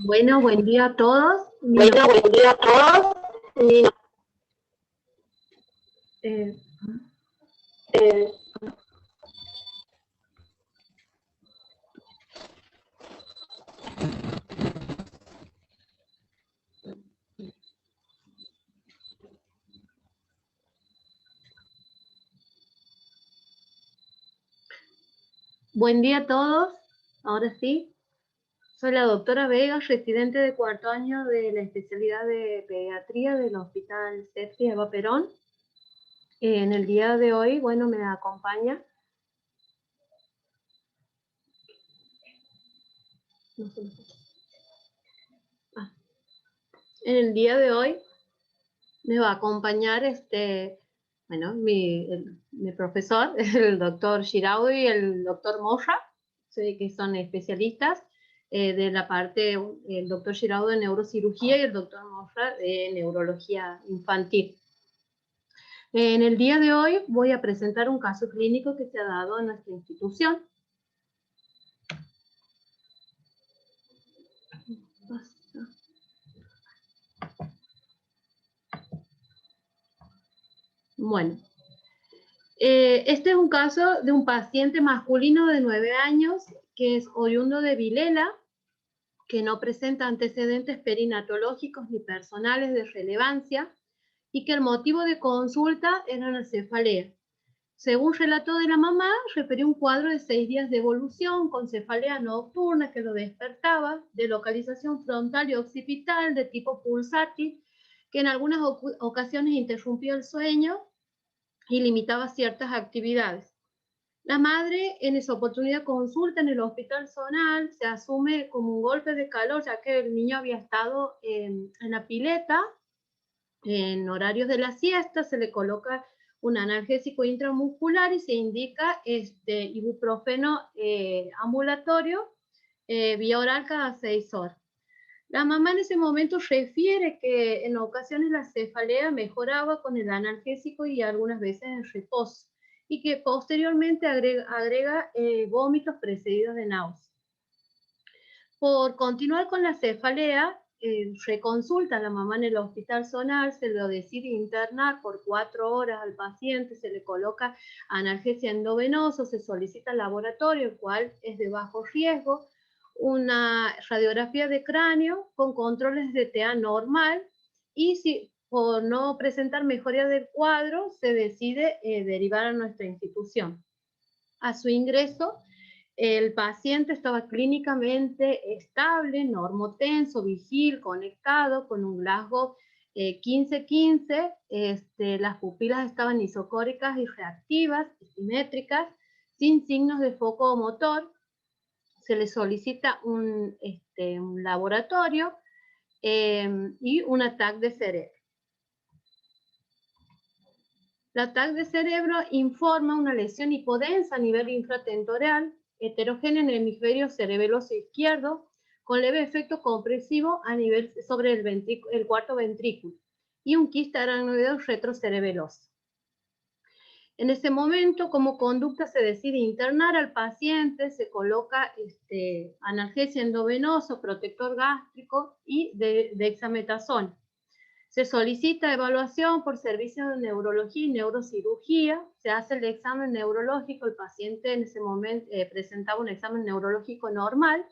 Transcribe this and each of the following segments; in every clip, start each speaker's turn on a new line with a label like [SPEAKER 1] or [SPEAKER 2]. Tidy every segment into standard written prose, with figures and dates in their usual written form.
[SPEAKER 1] Bueno, buen día a todos.
[SPEAKER 2] Buen día a todos.
[SPEAKER 1] Eh,
[SPEAKER 2] Eh,
[SPEAKER 1] Buen día a todos. Ahora sí, soy la doctora Vega, residente de cuarto año de la especialidad de pediatría del Hospital CEFI Eva Perón. En el día de hoy, bueno, me acompaña. En el día de hoy me va a acompañar mi profesor, el doctor Shiraudi y el doctor Moja, que son especialistas de la parte, el doctor Shiraudi de neurocirugía y el doctor Moja de neurología infantil. En el día de hoy voy a presentar un caso clínico que se ha dado en nuestra institución. Bueno, este es un caso de un paciente masculino de 9 años que es oriundo de Vilela, que no presenta antecedentes perinatológicos ni personales de relevancia y que el motivo de consulta era una cefalea. Según relató de la mamá, refirió un cuadro de 6 días de evolución con cefalea nocturna que lo despertaba, de localización frontal y occipital de tipo pulsátil, que en algunas ocasiones interrumpía el sueño y limitaba ciertas actividades. La madre en esa oportunidad consulta en el hospital zonal, se asume como un golpe de calor, ya que el niño había estado en la pileta, en horarios de la siesta, se le coloca un analgésico intramuscular y se indica ibuprofeno ambulatorio vía oral cada 6 horas. La mamá en ese momento refiere que en ocasiones la cefalea mejoraba con el analgésico y algunas veces en reposo, y que posteriormente agrega vómitos precedidos de náuseas. Por continuar con la cefalea, reconsulta a la mamá en el hospital zonal, se lo decide internar por 4 horas al paciente, se le coloca analgesia endovenosa, se solicita al laboratorio, el cual es de bajo riesgo, una radiografía de cráneo con controles de TA normal, y si por no presentar mejoría del cuadro, se decide derivar a nuestra institución. A su ingreso, el paciente estaba clínicamente estable, normotenso, vigil, conectado, con un Glasgow 15-15, las pupilas estaban isocóricas y reactivas, simétricas, sin signos de foco motor. Se le solicita un laboratorio y un ataque de cerebro. La TAC de cerebro informa una lesión hipodensa a nivel infratemporal, heterogénea en el hemisferio cerebeloso izquierdo, con leve efecto compresivo a nivel sobre el cuarto ventrículo, y un quiste aracnoideo retrocerebeloso. En ese momento, como conducta, se decide internar al paciente, se coloca analgesia endovenosa, protector gástrico y dexametasona. Se solicita evaluación por servicios de neurología y neurocirugía, se hace el examen neurológico, el paciente en ese momento presentaba un examen neurológico normal,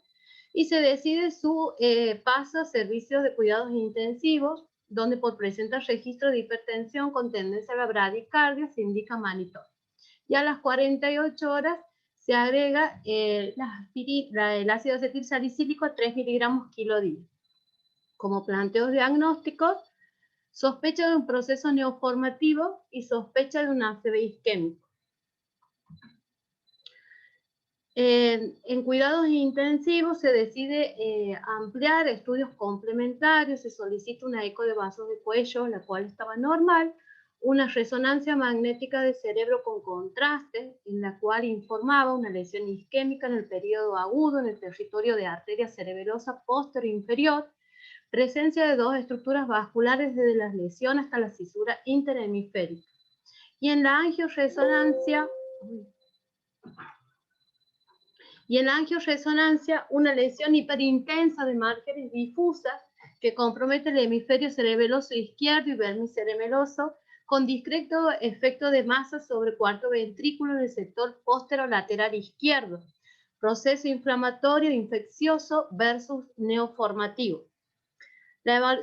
[SPEAKER 1] y se decide su paso a servicios de cuidados intensivos, donde por presentar registro de hipertensión con tendencia a la bradicardia se indica monitor. Y a las 48 horas se agrega el ácido acetilsalicílico a 3 miligramos kilo día. Como planteos diagnósticos, sospecha de un proceso neoformativo y sospecha de un ACV isquémico. En cuidados intensivos se decide ampliar estudios complementarios, se solicita una eco de vasos de cuello, la cual estaba normal, una resonancia magnética de cerebro con contraste, en la cual informaba una lesión isquémica en el periodo agudo en el territorio de arteria cerebelosa posterior inferior, presencia de 2 estructuras vasculares desde la lesión hasta la cisura interhemisférica. Y en la angioresonancia, Y en la angioresonancia, una lesión hiperintensa de márgenes difusas que compromete el hemisferio cerebeloso izquierdo y vermicerebeloso con discreto efecto de masa sobre el cuarto ventrículo en el sector posterolateral izquierdo. Proceso inflamatorio infeccioso versus neoformativo.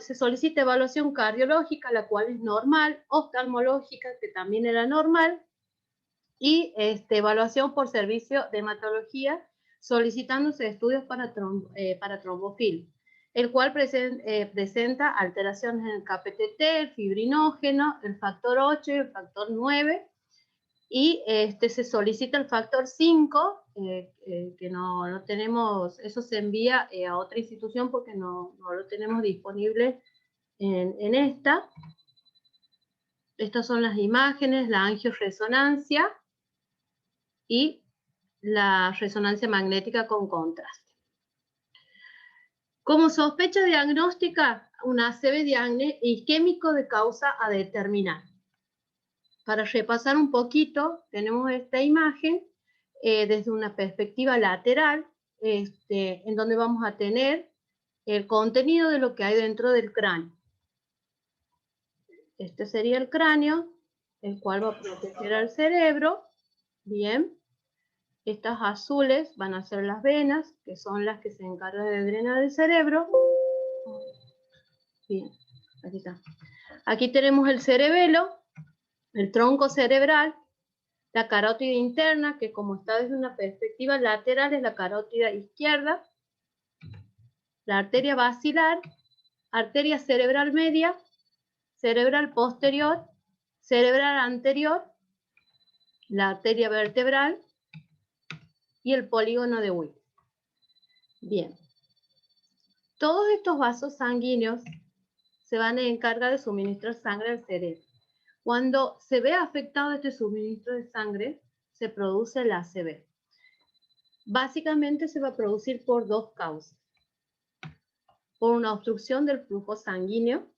[SPEAKER 1] Se solicita evaluación cardiológica, la cual es normal, oftalmológica, que también era normal, y evaluación por servicio de hematología, solicitándose estudios para trombofil, el cual presenta alteraciones en el KPTT, el fibrinógeno, el factor 8 y el factor 9, y se solicita el factor 5, que no tenemos, eso se envía a otra institución porque no lo tenemos disponible en esta. Estas son las imágenes, la angioresonancia y la resonancia magnética con contraste. Como sospecha diagnóstica, un ACV isquémico de causa a determinar. Para repasar un poquito, tenemos esta imagen desde una perspectiva lateral, en donde vamos a tener el contenido de lo que hay dentro del cráneo. Este sería el cráneo, el cual va a proteger al cerebro. Bien. Estas azules van a ser las venas, que son las que se encargan de drenar el cerebro. Bien, aquí está. Aquí tenemos el cerebelo, el tronco cerebral, la carótida interna, que como está desde una perspectiva lateral es la carótida izquierda, la arteria basilar, arteria cerebral media, cerebral posterior, cerebral anterior, la arteria vertebral y el polígono de Willis. Bien. Todos estos vasos sanguíneos se van a encargar de suministrar sangre al cerebro. Cuando se ve afectado este suministro de sangre, se produce el ACV. Básicamente se va a producir por dos causas. Por una obstrucción del flujo sanguíneo,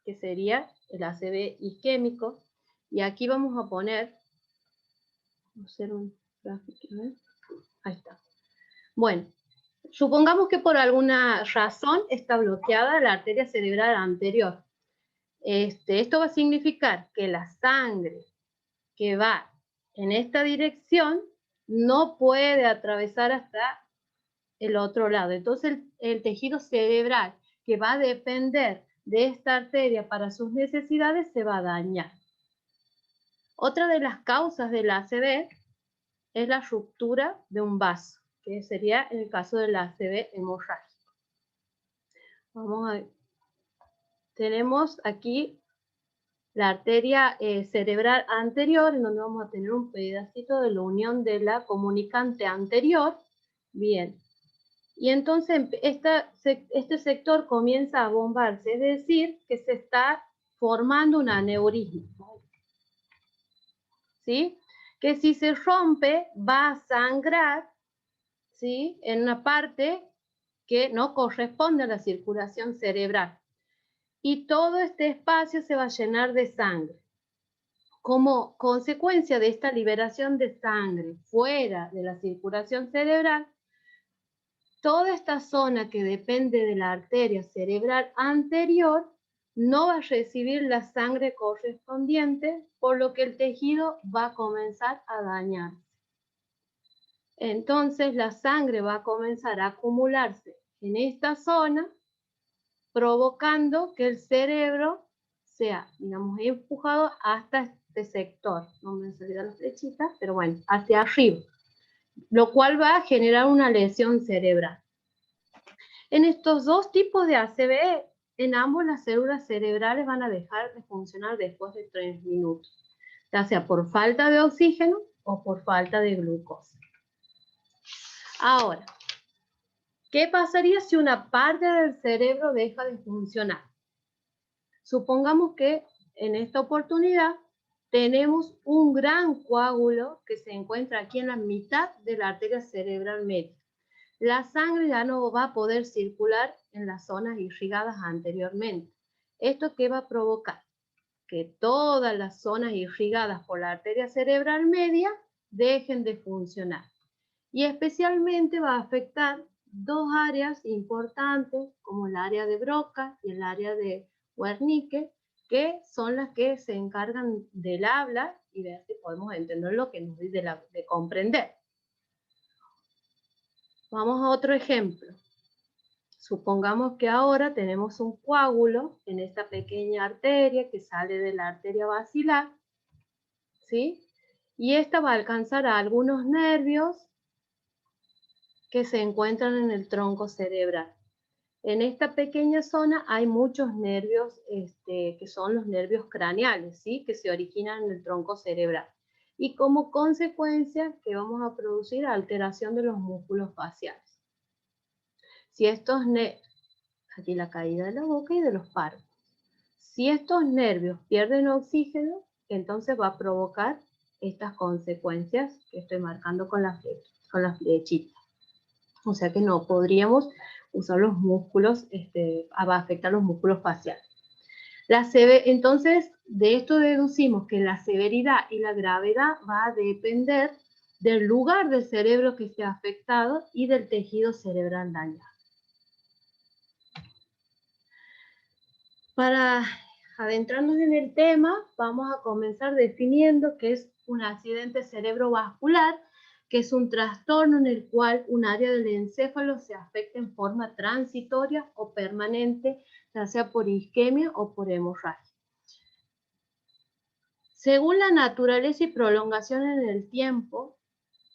[SPEAKER 1] que sería el ACV isquémico, y aquí vamos a poner, vamos a hacer un gráfico, ¿eh? Ahí está. Bueno, supongamos que por alguna razón está bloqueada la arteria cerebral anterior. Esto va a significar que la sangre que va en esta dirección no puede atravesar hasta el otro lado. Entonces el tejido cerebral que va a depender de esta arteria para sus necesidades se va a dañar. Otra de las causas del ACV es la ruptura de un vaso, que sería en el caso del ACV hemorrágico. Vamos a ver. Tenemos aquí la arteria cerebral anterior, en donde vamos a tener un pedacito de la unión de la comunicante anterior. Bien. Y entonces este sector comienza a bombarse, es decir, que se está formando un aneurisma. ¿Sí? Que si se rompe va a sangrar, ¿sí?, en una parte que no corresponde a la circulación cerebral. Y todo este espacio se va a llenar de sangre. Como consecuencia de esta liberación de sangre fuera de la circulación cerebral, toda esta zona que depende de la arteria cerebral anterior no va a recibir la sangre correspondiente, por lo que el tejido va a comenzar a dañarse. Entonces la sangre va a comenzar a acumularse en esta zona, provocando que el cerebro sea, digamos, empujado hasta este sector. No me salieron las flechitas, pero bueno, hacia arriba, lo cual va a generar una lesión cerebral. En estos dos tipos de ACV, en ambos las células cerebrales van a dejar de funcionar después de 3 minutos, ya sea por falta de oxígeno o por falta de glucosa. Ahora, ¿qué pasaría si una parte del cerebro deja de funcionar? Supongamos que en esta oportunidad tenemos un gran coágulo que se encuentra aquí en la mitad de la arteria cerebral media. La sangre ya no va a poder circular en las zonas irrigadas anteriormente. ¿Esto qué va a provocar? Que todas las zonas irrigadas por la arteria cerebral media dejen de funcionar. y especialmente va a afectar dos áreas importantes, como el área de Broca y el área de Wernicke, que son las que se encargan del habla y ver si podemos entender lo que nos dice de comprender. Vamos a otro ejemplo. Supongamos que ahora tenemos un coágulo en esta pequeña arteria que sale de la arteria basilar, ¿sí? Y esta va a alcanzar a algunos nervios que se encuentran en el tronco cerebral. En esta pequeña zona hay muchos nervios que son los nervios craneales, ¿sí? Que se originan en el tronco cerebral. Y como consecuencia que vamos a producir alteración de los músculos faciales. Si estos aquí la caída de la boca y de los párpados. Si estos nervios pierden oxígeno, entonces va a provocar estas consecuencias que estoy marcando con la flechita. O sea que no podríamos usar los músculos, va a afectar los músculos faciales. Entonces, de esto deducimos que la severidad y la gravedad va a depender del lugar del cerebro que esté afectado y del tejido cerebral dañado. Para adentrarnos en el tema, vamos a comenzar definiendo qué es un accidente cerebrovascular, que es un trastorno en el cual un área del encéfalo se afecta en forma transitoria o permanente, ya sea por isquemia o por hemorragia. Según la naturaleza y prolongación en el tiempo,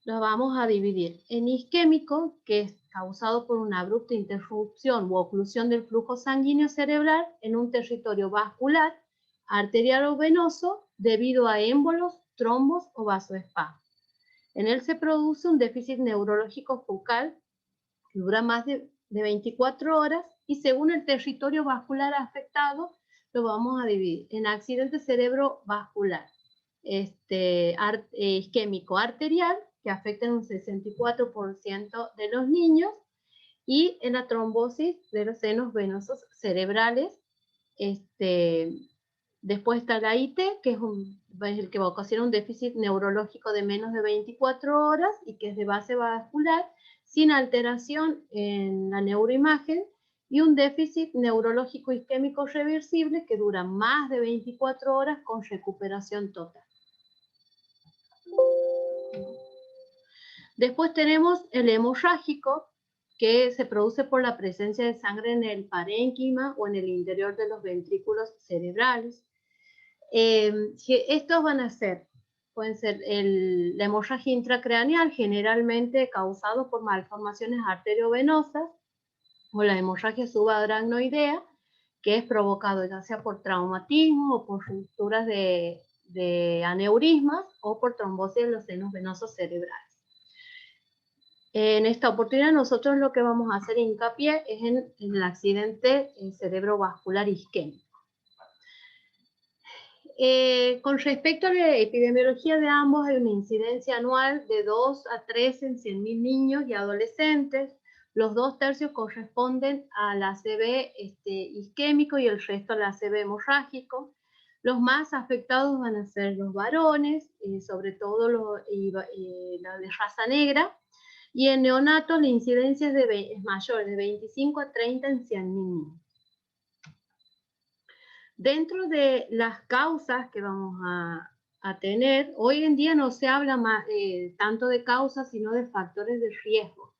[SPEAKER 1] lo vamos a dividir en isquémico, que es causado por una abrupta interrupción u oclusión del flujo sanguíneo cerebral en un territorio vascular, arterial o venoso, debido a émbolos, trombos o vasoespasmos. En él se produce un déficit neurológico focal que dura más de 24 horas y según el territorio vascular afectado, lo vamos a dividir en accidente cerebrovascular, isquémico arterial, que afecta en un 64% de los niños, y en la trombosis de los senos venosos cerebrales. Después está la IT, que es el que ocasiona un déficit neurológico de menos de 24 horas y que es de base vascular, sin alteración en la neuroimagen, y un déficit neurológico isquémico reversible que dura más de 24 horas con recuperación total. Después tenemos el hemorrágico, que se produce por la presencia de sangre en el parénquima o en el interior de los ventrículos cerebrales. Estos pueden ser la hemorragia intracraneal, generalmente causado por malformaciones arteriovenosas, o la hemorragia subaracnoidea, que es provocado ya sea por traumatismo o por rupturas de aneurismas o por trombosis de los senos venosos cerebrales. En esta oportunidad nosotros lo que vamos a hacer hincapié es en el accidente cerebrovascular isquémico. Con respecto a la epidemiología de ambos, hay una incidencia anual de 2 a 3 en 100.000 niños y adolescentes. Los 2/3 corresponden al ACV isquémico y el resto al ACV hemorrágico. Los más afectados van a ser los varones, sobre todo los de raza negra, y en neonatos la incidencia es mayor, de 25 a 30 en 100.000 niños. Dentro de las causas que vamos a tener, hoy en día no se habla más, tanto de causas, sino de factores de riesgo,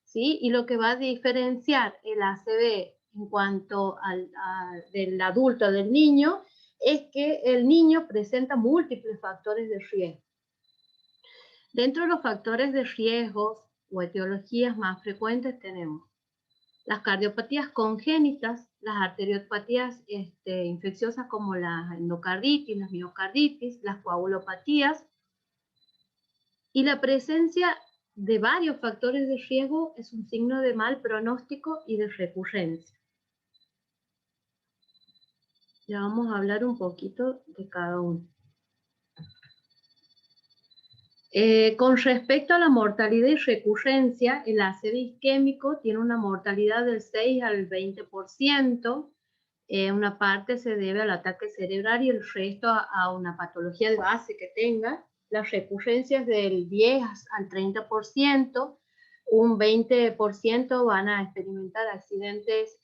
[SPEAKER 1] ¿sí? Y lo que va a diferenciar el ACV en cuanto del adulto, del niño, es que el niño presenta múltiples factores de riesgo. Dentro de los factores de riesgo o etiologías más frecuentes tenemos las cardiopatías congénitas, las arteriopatías infecciosas como la endocarditis, las miocarditis, las coagulopatías, y la presencia de varios factores de riesgo es un signo de mal pronóstico y de recurrencia. Ya vamos a hablar un poquito de cada uno. Con respecto a la mortalidad y recurrencia, el ACV isquémico tiene una mortalidad del 6 al 20%. Una parte se debe al ataque cerebral y el resto a una patología de base que tenga. las recurrencias del 10 al 30%, un 20% van a experimentar accidentes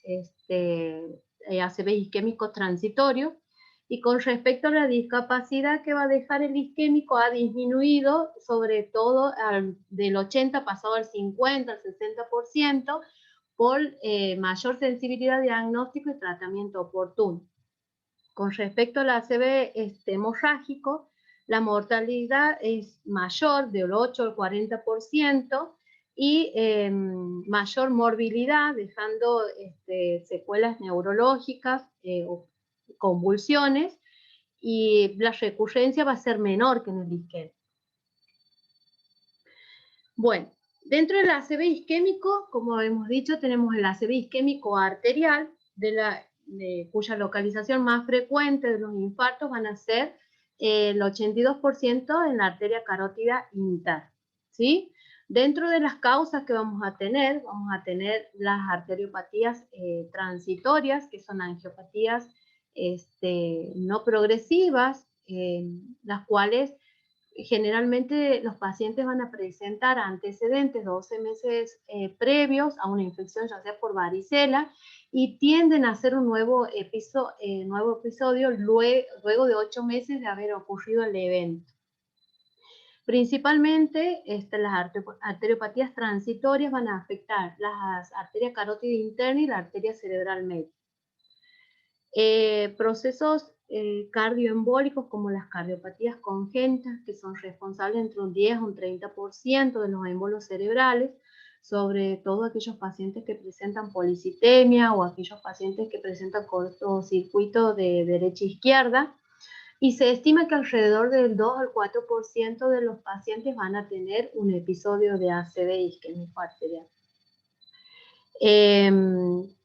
[SPEAKER 1] ACV isquémicos transitorios, y con respecto a la discapacidad que va a dejar el isquémico ha disminuido, sobre todo del 80 pasado al 50, al 60%, por mayor sensibilidad diagnóstico y tratamiento oportuno. Con respecto al ACV hemorrágico, la mortalidad es mayor, del 8 al 40%, y mayor morbilidad, dejando secuelas neurológicas o convulsiones, y la recurrencia va a ser menor que en el isquémico. Bueno, dentro del ACV isquémico, como hemos dicho, tenemos el ACV isquémico arterial, cuya localización más frecuente de los infartos van a ser el 82% en la arteria carótida interna, ¿sí? Dentro de las causas que vamos a tener las arteriopatías transitorias, que son angiopatías no progresivas, las cuales generalmente los pacientes van a presentar antecedentes 12 meses previos a una infección, ya sea por varicela, y tienden a hacer un nuevo episodio luego de 8 meses de haber ocurrido el evento. Principalmente las arteriopatías transitorias van a afectar las arterias carótida interna y la arteria cerebral media. Procesos cardioembólicos como las cardiopatías congénitas, que son responsables entre un 10 a un 30% de los émbolos cerebrales, sobre todo aquellos pacientes que presentan policitemia o aquellos pacientes que presentan cortocircuito de derecha a izquierda, y se estima que alrededor del 2 al 4% de los pacientes van a tener un episodio de ACV isquémico arterial.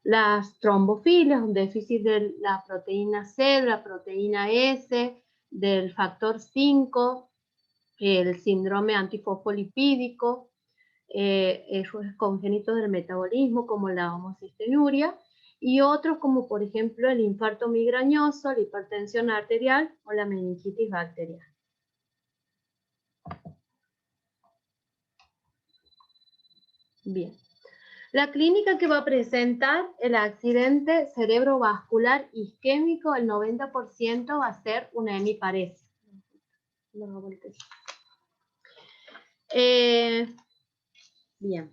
[SPEAKER 1] Las trombofilias, un déficit de la proteína C, la proteína S, del factor 5, el síndrome antifosfolipídico, errores congénitos del metabolismo como la homocisteínuria, y otros como por ejemplo el infarto migrañoso, la hipertensión arterial o la meningitis bacteriana. Bien. La clínica que va a presentar el accidente cerebrovascular isquémico, el 90% va a ser una hemiparesia. Bien.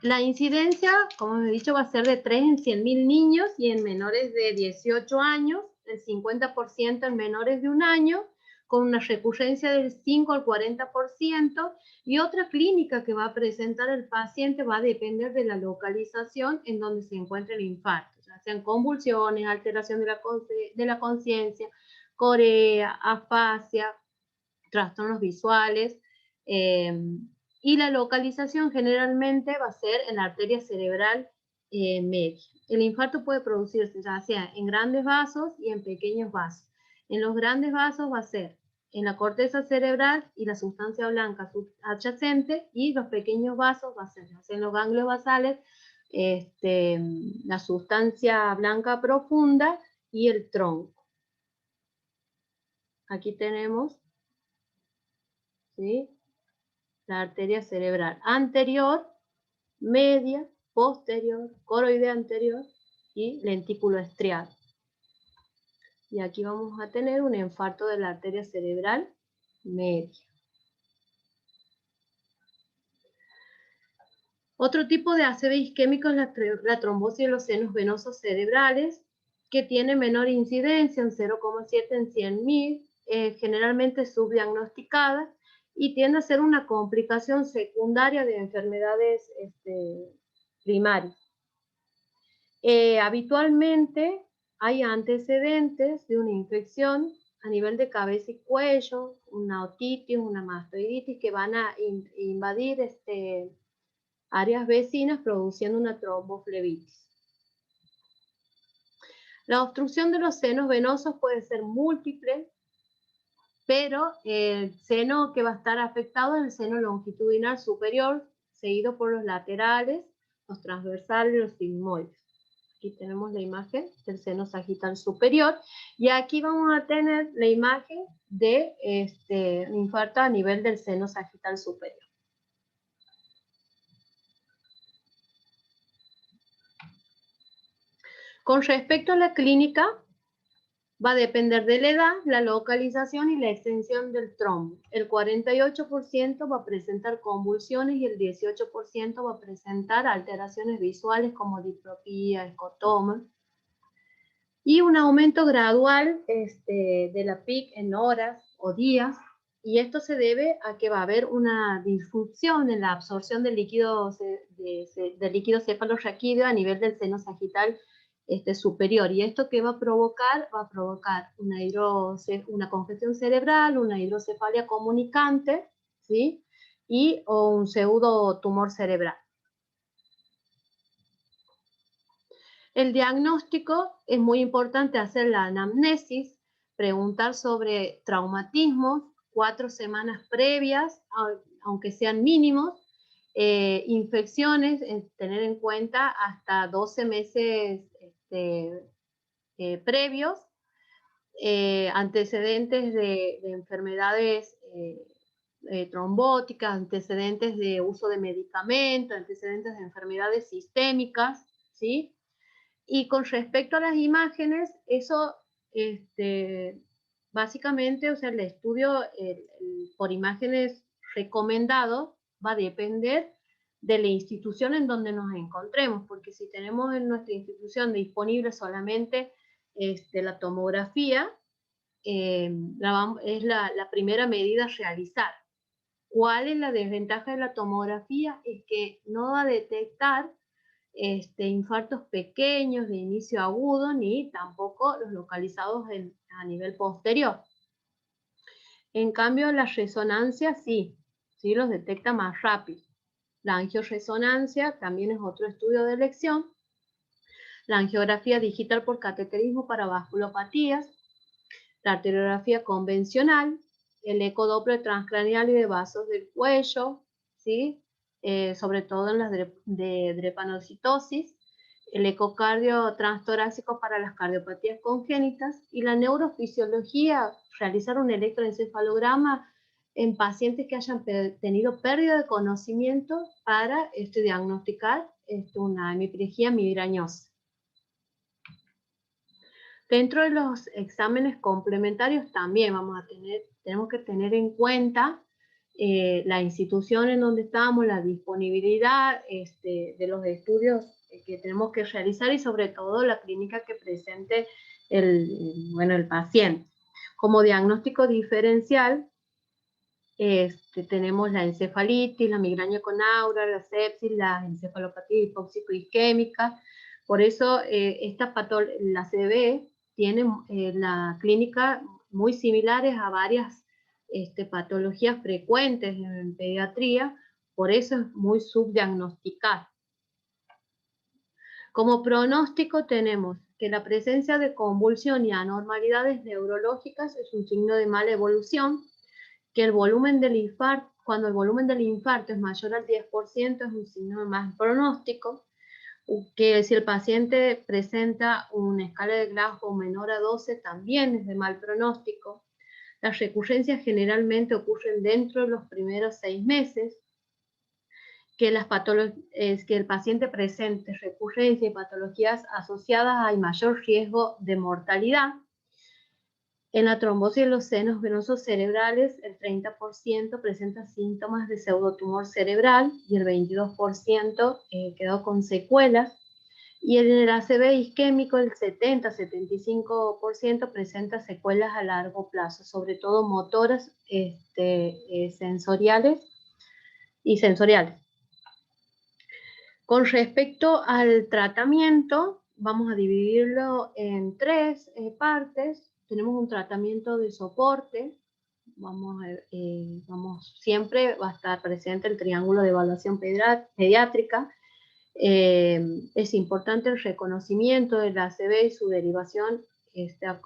[SPEAKER 1] La incidencia, como he dicho, va a ser de 3 en 100.000 niños y en menores de 18 años, el 50% en menores de 1 año, con una recurrencia del 5 al 40%, y otra clínica que va a presentar el paciente va a depender de la localización en donde se encuentre el infarto, ya sean convulsiones, alteración de la conciencia, corea, afasia, trastornos visuales, y la localización generalmente va a ser en la arteria cerebral media. El infarto puede producirse ya sea en grandes vasos y en pequeños vasos. En los grandes vasos va a ser en la corteza cerebral y la sustancia blanca adyacente, y los pequeños vasos va a ser ya sea en los ganglios basales, la sustancia blanca profunda y el tronco. Aquí tenemos, ¿sí?, la arteria cerebral anterior, media, posterior, coroidea anterior y lentículo estriado. Y aquí vamos a tener un infarto de la arteria cerebral media. Otro tipo de ACV isquémico es la trombosis de los senos venosos cerebrales, que tiene menor incidencia, en 0,7 en 100.000, generalmente subdiagnosticada, y tiende a ser una complicación secundaria de enfermedades primarias. Habitualmente hay antecedentes de una infección a nivel de cabeza y cuello, una otitis, una mastoiditis, que van a invadir áreas vecinas produciendo una tromboflebitis. La obstrucción de los senos venosos puede ser múltiple, pero el seno que va a estar afectado es el seno longitudinal superior, seguido por los laterales, los transversales y los sigmoides. Aquí tenemos la imagen del seno sagital superior. Y aquí vamos a tener la imagen de infarto a nivel del seno sagital superior. Con respecto a la clínica, va a depender de la edad, la localización y la extensión del trombo. El 48% va a presentar convulsiones y el 18% va a presentar alteraciones visuales como diplopía, escotoma. Y un aumento gradual de la PIC en horas o días. Y esto se debe a que va a haber una disfunción en la absorción del líquido, del líquido cefalorraquídeo a nivel del seno sagital superior. ¿Y esto qué va a provocar? Va a provocar una congestión cerebral, una hidrocefalia comunicante, ¿sí? O un pseudo tumor cerebral. El diagnóstico es muy importante hacer la anamnesis, preguntar sobre traumatismos, 4 semanas previas, aunque sean mínimos, infecciones, tener en cuenta hasta 12 meses previos, antecedentes de enfermedades trombóticas, antecedentes de uso de medicamentos, antecedentes de enfermedades sistémicas, ¿sí? Y con respecto a las imágenes, eso básicamente, o sea, el estudio por imágenes recomendado va a depender de la institución en donde nos encontremos, porque si tenemos en nuestra institución disponible solamente la tomografía, es la primera medida a realizar. ¿Cuál es la desventaja de la tomografía? Es que no va a detectar infartos pequeños de inicio agudo, ni tampoco los localizados a nivel posterior. En cambio, la resonancia sí los detecta más rápido. La angioresonancia también es otro estudio de elección. La angiografía digital por cateterismo para vasculopatías, la arteriografía convencional, el ecodoppler transcraneal y de vasos del cuello, ¿sí? Sobre todo en las de drepanocitosis, el ecocardio transtorácico para las cardiopatías congénitas y la neurofisiología, realizar un electroencefalograma en pacientes que hayan tenido pérdida de conocimiento para diagnosticar una hemiplegia migrañosa. Dentro de los exámenes complementarios también tenemos que tener en cuenta la institución en donde estamos, la disponibilidad de los estudios que tenemos que realizar y sobre todo la clínica que presente el paciente. Como diagnóstico diferencial tenemos la encefalitis, la migraña con aura, la sepsis, la encefalopatía hipóxico-isquémica. Por eso la CDB tiene la clínica muy similares a varias patologías frecuentes en pediatría, por eso es muy subdiagnosticada. Como pronóstico tenemos que la presencia de convulsión y anormalidades neurológicas es un signo de mala evolución, que el volumen del infarto, cuando el volumen del infarto es mayor al 10%, es un signo de mal pronóstico, que si el paciente presenta una escala de Glasgow menor a 12, también es de mal pronóstico. Las recurrencias generalmente ocurren dentro de los primeros 6 meses, que el paciente presente recurrencias y patologías asociadas hay mayor riesgo de mortalidad. En la trombosis de los senos venosos cerebrales, el 30% presenta síntomas de pseudotumor cerebral y el 22% quedó con secuelas. Y en el ACV isquémico, el 70-75% presenta secuelas a largo plazo, sobre todo motoras, sensoriales y sensoriales. Con respecto al tratamiento, vamos a dividirlo en 3 partes. Tenemos un tratamiento de soporte. Siempre va a estar presente el triángulo de evaluación pediátrica. Es importante el reconocimiento de la ACV y su derivación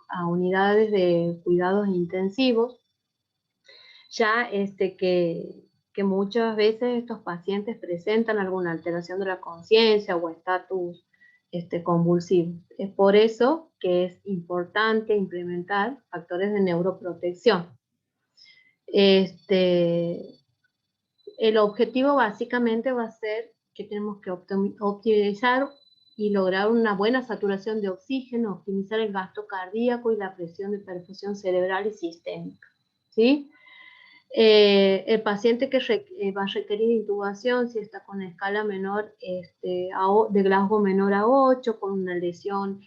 [SPEAKER 1] a unidades de cuidados intensivos, ya que muchas veces estos pacientes presentan alguna alteración de la conciencia o estatus convulsivos. Es por eso que es importante implementar factores de neuroprotección. El objetivo básicamente va a ser que tenemos que optimizar y lograr una buena saturación de oxígeno, optimizar el gasto cardíaco y la presión de perfusión cerebral y sistémica, ¿sí? El paciente que va a requerir intubación, si está con escala menor, de Glasgow menor a 8, con una lesión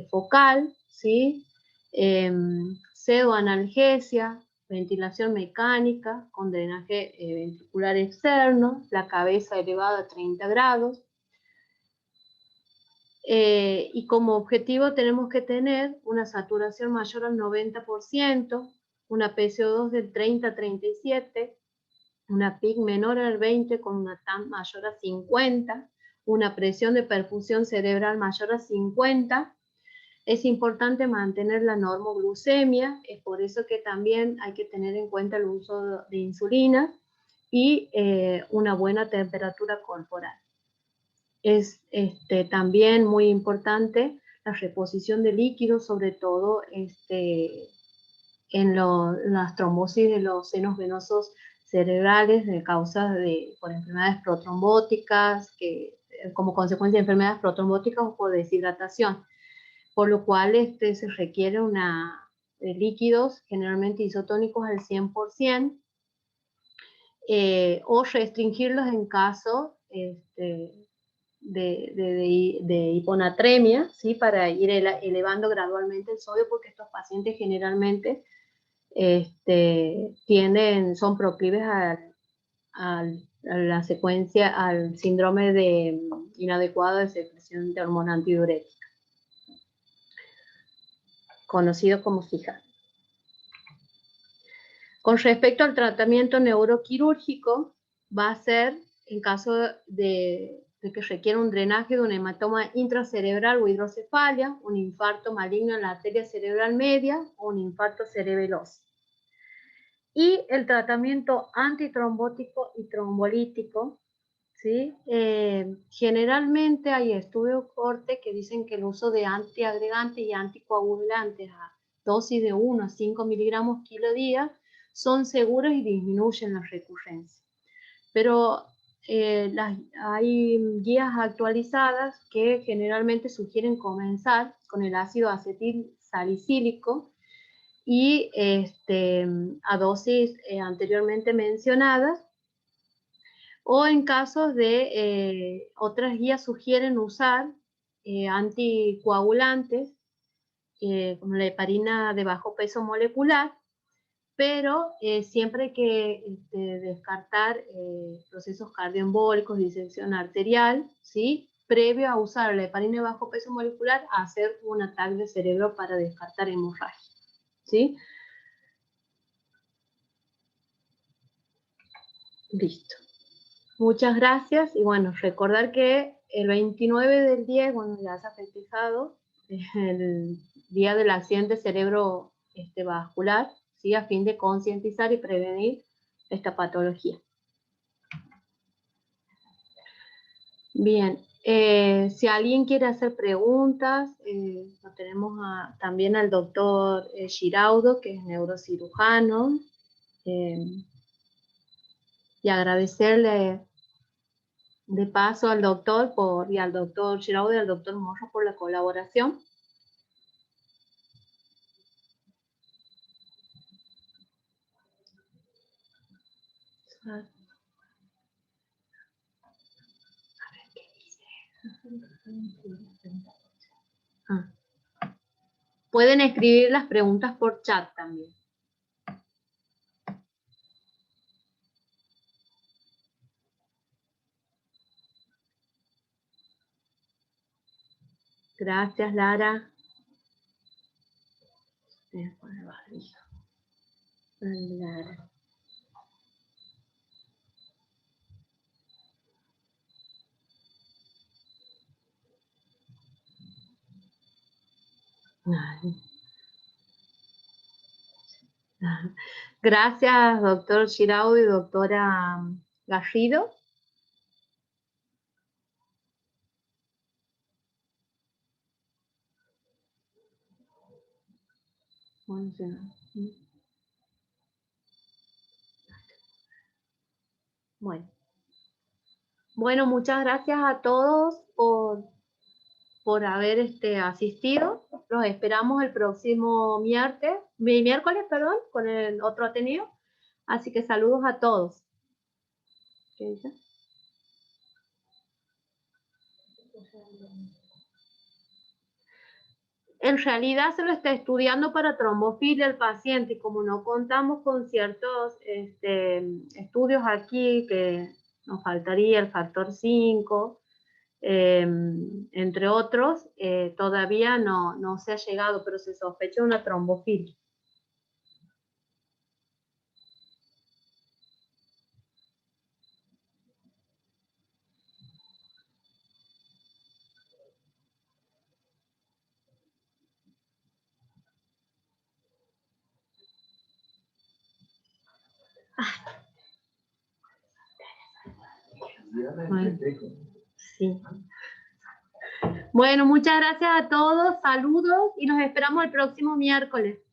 [SPEAKER 1] focal, ¿sí? Pseudoanalgesia, ventilación mecánica con drenaje ventricular externo, la cabeza elevada a 30 grados. Y como objetivo tenemos que tener una saturación mayor al 90%, una PCO2 del 30 a 37, una PIC menor al 20 con una TAM mayor a 50, una presión de perfusión cerebral mayor a 50. Es importante mantener la normoglucemia, es por eso que también hay que tener en cuenta el uso de insulina y una buena temperatura corporal. Es también muy importante la reposición de líquidos, sobre todo en las trombosis de los senos venosos cerebrales de causas por enfermedades protrombóticas, como consecuencia de enfermedades protrombóticas o por deshidratación, por lo cual se requiere de líquidos generalmente isotónicos al 100%, o restringirlos en caso de hiponatremia, ¿sí? Para ir elevando gradualmente el sodio, porque estos pacientes generalmente son proclives a la secuencia, al síndrome inadecuado de secreción de hormona antidiurética, conocido como FIJA. Con respecto al tratamiento neuroquirúrgico, va a ser en caso de que requiera un drenaje de un hematoma intracerebral o hidrocefalia, un infarto maligno en la arteria cerebral media o un infarto cerebeloso. Y el tratamiento antitrombótico y trombolítico, ¿sí? Generalmente hay estudios corte que dicen que el uso de antiagregantes y anticoagulantes a dosis de 1 a 5 miligramos kilo día son seguros y disminuyen la recurrencia. Pero hay guías actualizadas que generalmente sugieren comenzar con el ácido acetil salicílico y a dosis anteriormente mencionadas, o en casos de otras guías sugieren usar anticoagulantes como la heparina de bajo peso molecular, pero siempre hay que descartar procesos cardioembólicos, disección arterial, ¿sí? Previo a usar la heparina de bajo peso molecular, a hacer un ataque de cerebro para descartar hemorragia, ¿sí? Listo. Muchas gracias, y bueno, recordar que el 29 del 10, bueno, ya se ha festejado el Día del Accidente Cerebrovascular, ¿sí? A fin de concientizar y prevenir esta patología. Bien, si alguien quiere hacer preguntas, tenemos también al doctor Giraudo, que es neurocirujano, y agradecerle de paso al doctor y al doctor Giraudo y al doctor Morro por la colaboración. Pueden escribir las preguntas por chat también. Gracias, Lara. Lara. Gracias, doctor Giraudo y doctora Garrido. Bueno, sí, no. Bueno, muchas gracias a todos por haber asistido. Los esperamos el próximo miércoles, perdón, con el otro Ateneo. Así que saludos a todos. ¿Qué dice? En realidad se lo está estudiando para trombofilia el paciente y como no contamos con ciertos estudios aquí que nos faltaría el factor 5, entre otros, todavía no se ha llegado, pero se sospecha una trombofilia. Bueno, sí. Bueno, muchas gracias a todos, saludos y nos esperamos el próximo miércoles.